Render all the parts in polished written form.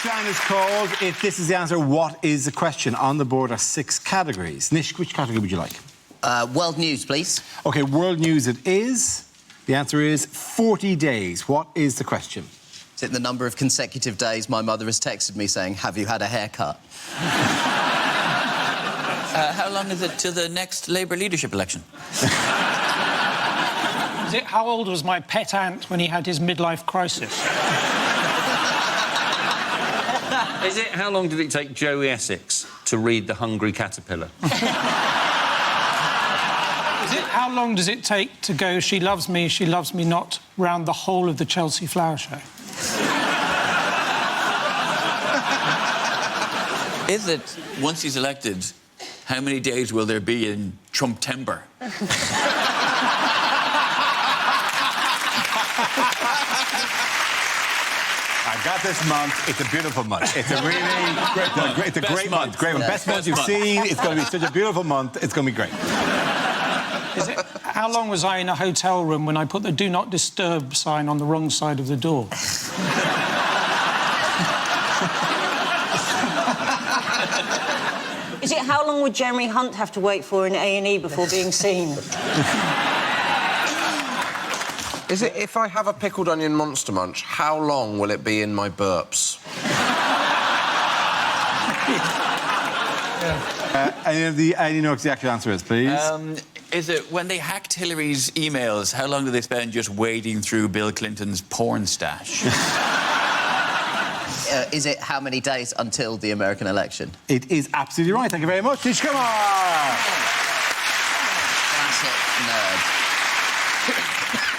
Time is called. If this is the answer, what is the question? On the board are 6 categories. Nish, which category would you like? World news, please. OK, world news it is. The answer is 40 days. What is the question? Is it the number of consecutive days my mother has texted me saying, have you had a haircut? How long is it to the next Labour leadership election? Is it how old was my pet ant when he had his midlife crisis? Is it how long did it take Joey Essex to read The Hungry Caterpillar? Is it how long does it take to go she loves me not round the whole of the Chelsea Flower Show? Is it, once he's elected, how many days will there be in Trump-tember? I got this month. It's a beautiful month. It's a really great month. It's a great month. Great month. Best month you've seen. It's going to be such a beautiful month. It's going to be great. Is it how long was I in a hotel room when I put the Do Not Disturb sign on the wrong side of the door? Is it how long would Jeremy Hunt have to wait for in A&E before being seen? Is it if I have a pickled onion Monster Munch, how long will it be in my burps? Any know what the actual answer is, please? Is it when they hacked Hillary's emails, how long did they spend just wading through Bill Clinton's porn stash? Is it how many days until the American election? It is absolutely right. Thank you very much. Nish, come on! Classic nerd.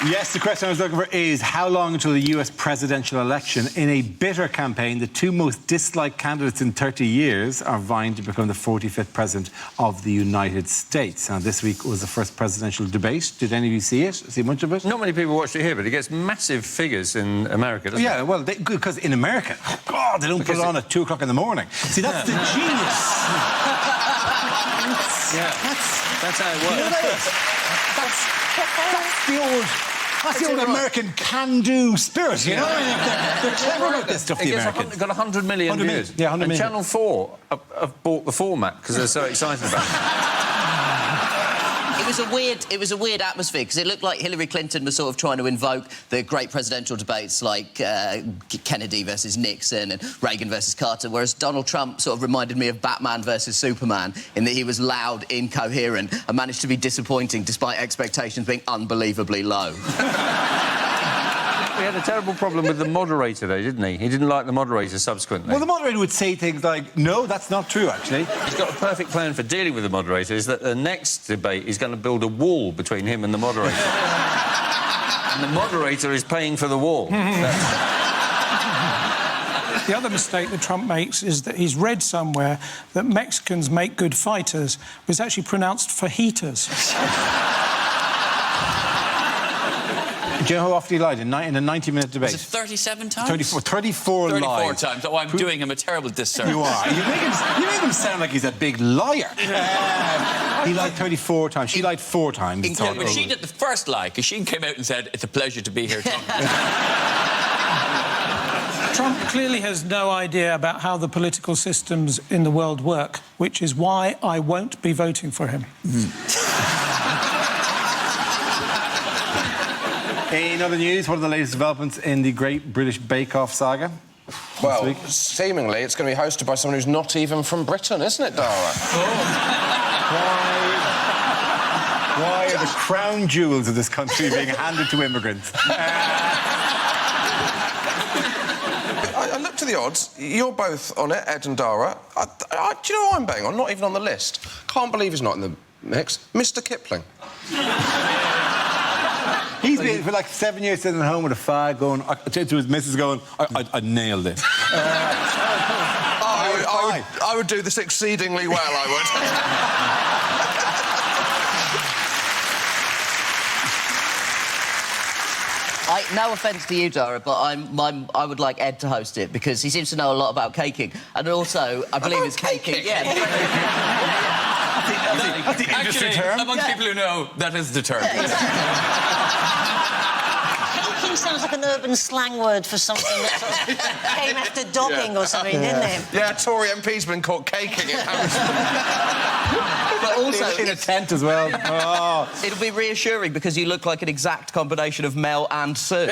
Yes, the question I was looking for is how long until the US presidential election? In a bitter campaign, the 2 most disliked candidates in 30 years are vying to become the 45th president of the United States. Now, this week was the first presidential debate. Did any of you see it? See much of it? Not many people watched it here, but it gets massive figures in America, doesn't it? Yeah, well, because in America, God, they don't put it on at 2 o'clock in the morning. See, that's the genius. That's how it works. You know that is? That's the old American can-do spirit, you know? They're clever about this stuff, the Americans. It's got 100 million views. Yeah, 100 million. And Channel 4 have bought the format because they're so excited about it. It was a weird atmosphere because it looked like Hillary Clinton was sort of trying to invoke the great presidential debates like Kennedy versus Nixon and Reagan versus Carter, whereas Donald Trump sort of reminded me of Batman versus Superman in that he was loud, incoherent and managed to be disappointing despite expectations being unbelievably low. He had a terrible problem with the moderator, though, didn't he? He didn't like the moderator subsequently. Well, the moderator would say things like, no, that's not true, actually. He's got a perfect plan for dealing with the moderator, is that the next debate he's going to build a wall between him and the moderator. And the moderator is paying for the wall. The other mistake that Trump makes is that he's read somewhere that Mexicans make good fighters, but it's actually pronounced fajitas. Do you know how often he lied in a 90-minute debate? Was it 37 times? 34 lies. 34 times. Oh, I'm doing him a terrible disservice. You are. You make him sound like he's a big liar. He lied 34 times. She lied 4 times. But she did the first lie, because she came out and said, it's a pleasure to be here talking. Trump clearly has no idea about how the political systems in the world work, which is why I won't be voting for him. In other news, what are the latest developments in the Great British Bake Off saga? Well, seemingly it's going to be hosted by someone who's not even from Britain, isn't it, Dara? Why are the crown jewels of this country being handed to immigrants? I looked at the odds. You're both on it, Ed and Dara. Do you know who I'm betting on? Not even on the list. Can't believe he's not in the mix. Mr. Kipling. He's been for like 7 years sitting at home with a fag going, to his missus going, I nailed it. I would do this exceedingly well, I would. No offence to you, Dara, but I would like Ed to host it because he seems to know a lot about caking. And also, I believe it's caking. Yeah. That's the industry term. Amongst people who know, that is the term. Caking sounds like an urban slang word for something that sort of came after dogging or something, didn't it? Yeah, Tory MP's been caught caking at Hammersmith. But also, In a tent as well. Oh. it'll be reassuring because you look like an exact combination of Mel and Sue.